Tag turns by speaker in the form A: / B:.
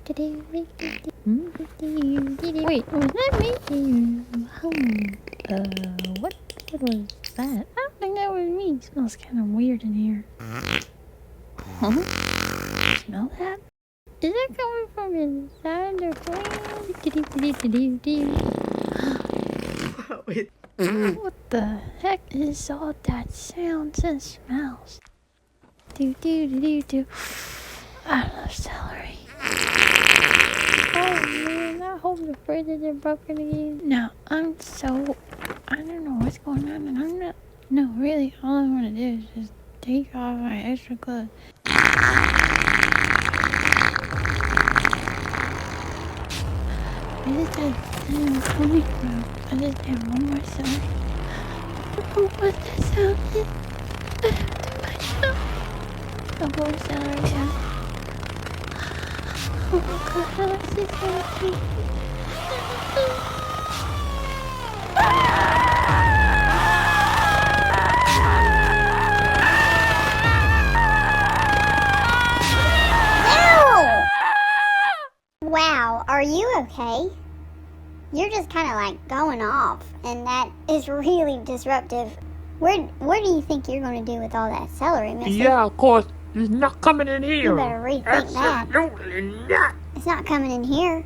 A: Wait, was that me? What was that? I don't think that was me. It smells kind of weird in here. Huh? Smell that? Is that coming from inside the plane? What the heck is all that sounds and smells? Do. I love celery. Oh man, I hope the fridge isn't broken again. No, I don't know what's going on, and really, all I want to do is just take off my extra clothes. Where is that sound coming from? I just have one more sound. I don't know what that sound is. I have to find out. The whole celery down. Oh my god, how is this gonna be?
B: Wow, are you okay? You're just kind of like going off, and that is really disruptive. What do you think you're going to do with all that celery, mister?
C: Yeah, of course. It's not coming in here.
B: You better rethink that.
C: Absolutely not.
B: It's not coming in here.